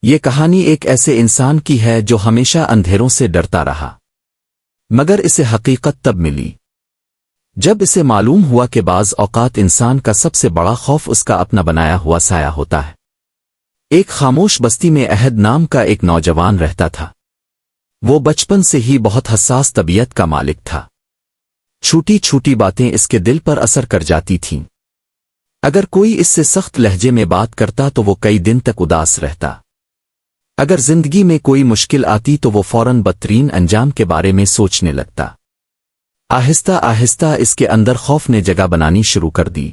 یہ کہانی ایک ایسے انسان کی ہے جو ہمیشہ اندھیروں سے ڈرتا رہا، مگر اسے حقیقت تب ملی جب اسے معلوم ہوا کہ بعض اوقات انسان کا سب سے بڑا خوف اس کا اپنا بنایا ہوا سایہ ہوتا ہے۔ ایک خاموش بستی میں عہد نام کا ایک نوجوان رہتا تھا۔ وہ بچپن سے ہی بہت حساس طبیعت کا مالک تھا۔ چھوٹی چھوٹی باتیں اس کے دل پر اثر کر جاتی تھیں۔ اگر کوئی اس سے سخت لہجے میں بات کرتا تو وہ کئی دن تک اداس رہتا۔ اگر زندگی میں کوئی مشکل آتی تو وہ فوراً بدترین انجام کے بارے میں سوچنے لگتا۔ آہستہ آہستہ اس کے اندر خوف نے جگہ بنانی شروع کر دی۔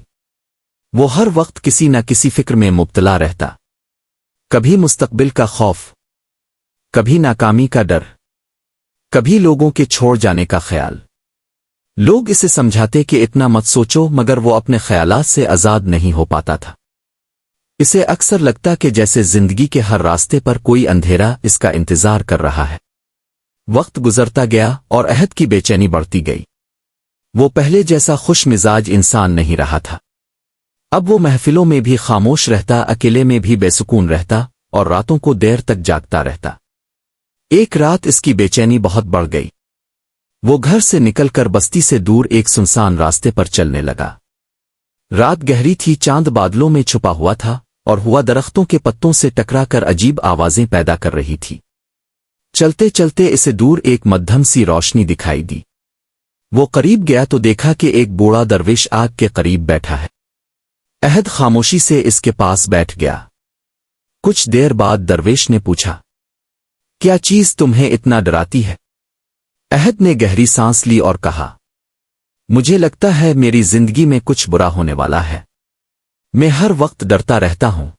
وہ ہر وقت کسی نہ کسی فکر میں مبتلا رہتا، کبھی مستقبل کا خوف، کبھی ناکامی کا ڈر، کبھی لوگوں کے چھوڑ جانے کا خیال۔ لوگ اسے سمجھاتے کہ اتنا مت سوچو، مگر وہ اپنے خیالات سے آزاد نہیں ہو پاتا تھا۔ اسے اکثر لگتا کہ جیسے زندگی کے ہر راستے پر کوئی اندھیرا اس کا انتظار کر رہا ہے۔ وقت گزرتا گیا اور عہد کی بے چینی بڑھتی گئی۔ وہ پہلے جیسا خوش مزاج انسان نہیں رہا تھا۔ اب وہ محفلوں میں بھی خاموش رہتا، اکیلے میں بھی بے سکون رہتا اور راتوں کو دیر تک جاگتا رہتا۔ ایک رات اس کی بے چینی بہت بڑھ گئی۔ وہ گھر سے نکل کر بستی سے دور ایک سنسان راستے پر چلنے لگا۔ رات گہری تھی، چاند بادلوں میں چھپا ہوا تھا اور ہوا درختوں کے پتوں سے ٹکرا کر عجیب آوازیں پیدا کر رہی تھی۔ چلتے چلتے اسے دور ایک مدھم سی روشنی دکھائی دی۔ وہ قریب گیا تو دیکھا کہ ایک بوڑھا درویش آگ کے قریب بیٹھا ہے۔ عہد خاموشی سے اس کے پاس بیٹھ گیا۔ کچھ دیر بعد درویش نے پوچھا، کیا چیز تمہیں اتنا ڈراتی ہے؟ عہد نے گہری سانس لی اور کہا، مجھے لگتا ہے میری زندگی میں کچھ برا ہونے والا ہے۔ میں ہر وقت ڈرتا رہتا ہوں۔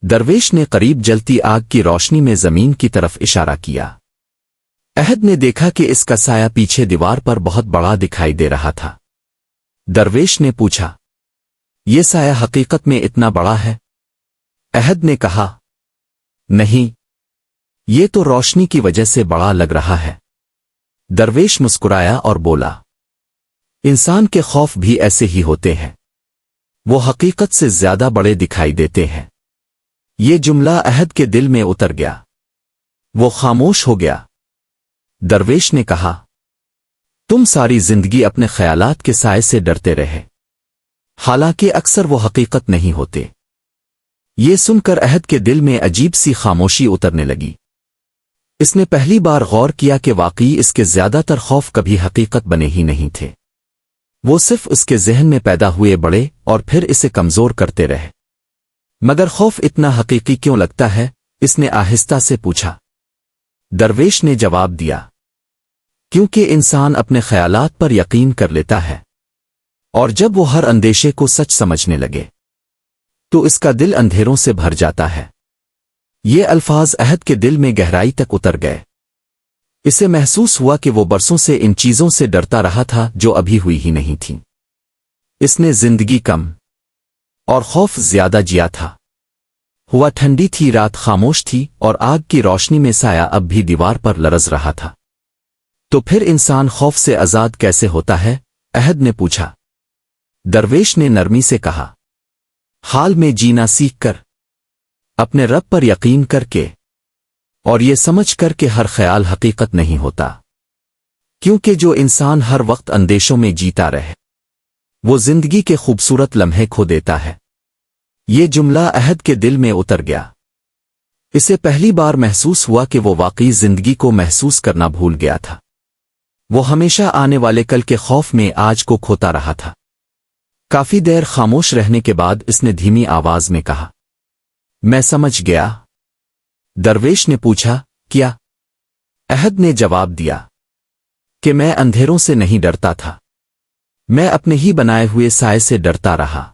درویش نے قریب جلتی آگ کی روشنی میں زمین کی طرف اشارہ کیا۔ عہد نے دیکھا کہ اس کا سایہ پیچھے دیوار پر بہت بڑا دکھائی دے رہا تھا۔ درویش نے پوچھا، یہ سایہ حقیقت میں اتنا بڑا ہے؟ عہد نے کہا، نہیں، یہ تو روشنی کی وجہ سے بڑا لگ رہا ہے۔ درویش مسکرایا اور بولا، انسان کے خوف بھی ایسے ہی ہوتے ہیں، وہ حقیقت سے زیادہ بڑے دکھائی دیتے ہیں۔ یہ جملہ عہد کے دل میں اتر گیا۔ وہ خاموش ہو گیا۔ درویش نے کہا، تم ساری زندگی اپنے خیالات کے سائے سے ڈرتے رہے، حالانکہ اکثر وہ حقیقت نہیں ہوتے۔ یہ سن کر عہد کے دل میں عجیب سی خاموشی اترنے لگی۔ اس نے پہلی بار غور کیا کہ واقعی اس کے زیادہ تر خوف کبھی حقیقت بنے ہی نہیں تھے۔ وہ صرف اس کے ذہن میں پیدا ہوئے بڑے اور پھر اسے کمزور کرتے رہے۔ مگر خوف اتنا حقیقی کیوں لگتا ہے؟ اس نے آہستہ سے پوچھا۔ درویش نے جواب دیا، کیونکہ انسان اپنے خیالات پر یقین کر لیتا ہے، اور جب وہ ہر اندیشے کو سچ سمجھنے لگے تو اس کا دل اندھیروں سے بھر جاتا ہے۔ یہ الفاظ عہد کے دل میں گہرائی تک اتر گئے۔ اسے محسوس ہوا کہ وہ برسوں سے ان چیزوں سے ڈرتا رہا تھا جو ابھی ہوئی ہی نہیں تھیں۔ اس نے زندگی کم اور خوف زیادہ جیا تھا۔ ہوا ٹھنڈی تھی، رات خاموش تھی اور آگ کی روشنی میں سایہ اب بھی دیوار پر لرز رہا تھا۔ تو پھر انسان خوف سے آزاد کیسے ہوتا ہے؟ عہد نے پوچھا۔ درویش نے نرمی سے کہا، حال میں جینا سیکھ کر، اپنے رب پر یقین کر کے، اور یہ سمجھ کر کہ ہر خیال حقیقت نہیں ہوتا، کیونکہ جو انسان ہر وقت اندیشوں میں جیتا رہے وہ زندگی کے خوبصورت لمحے کھو دیتا ہے۔ یہ جملہ عہد کے دل میں اتر گیا۔ اسے پہلی بار محسوس ہوا کہ وہ واقعی زندگی کو محسوس کرنا بھول گیا تھا۔ وہ ہمیشہ آنے والے کل کے خوف میں آج کو کھوتا رہا تھا۔ کافی دیر خاموش رہنے کے بعد اس نے دھیمی آواز میں کہا، میں سمجھ گیا۔ درویش نے پوچھا، کیا؟ عہد نے جواب دیا کہ میں اندھیروں سے نہیں ڈرتا تھا، میں اپنے ہی بنائے ہوئے سائے سے ڈرتا رہا۔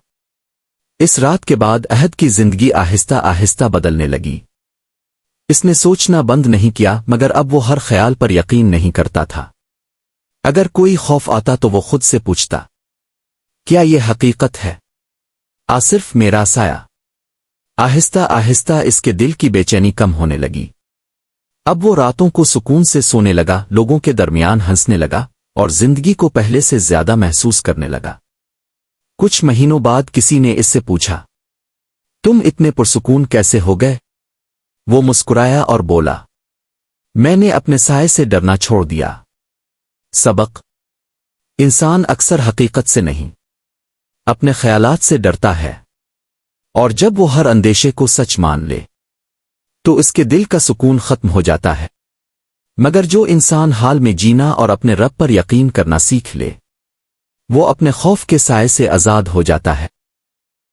اس رات کے بعد عہد کی زندگی آہستہ آہستہ بدلنے لگی۔ اس نے سوچنا بند نہیں کیا، مگر اب وہ ہر خیال پر یقین نہیں کرتا تھا۔ اگر کوئی خوف آتا تو وہ خود سے پوچھتا، کیا یہ حقیقت ہے؟ صرف میرا سایہ؟ آہستہ آہستہ اس کے دل کی بے چینی کم ہونے لگی۔ اب وہ راتوں کو سکون سے سونے لگا، لوگوں کے درمیان ہنسنے لگا اور زندگی کو پہلے سے زیادہ محسوس کرنے لگا۔ کچھ مہینوں بعد کسی نے اس سے پوچھا، تم اتنے پرسکون کیسے ہو گئے؟ وہ مسکرایا اور بولا، میں نے اپنے سائے سے ڈرنا چھوڑ دیا۔ سبق: انسان اکثر حقیقت سے نہیں، اپنے خیالات سے ڈرتا ہے، اور جب وہ ہر اندیشے کو سچ مان لے تو اس کے دل کا سکون ختم ہو جاتا ہے۔ مگر جو انسان حال میں جینا اور اپنے رب پر یقین کرنا سیکھ لے، وہ اپنے خوف کے سائے سے آزاد ہو جاتا ہے۔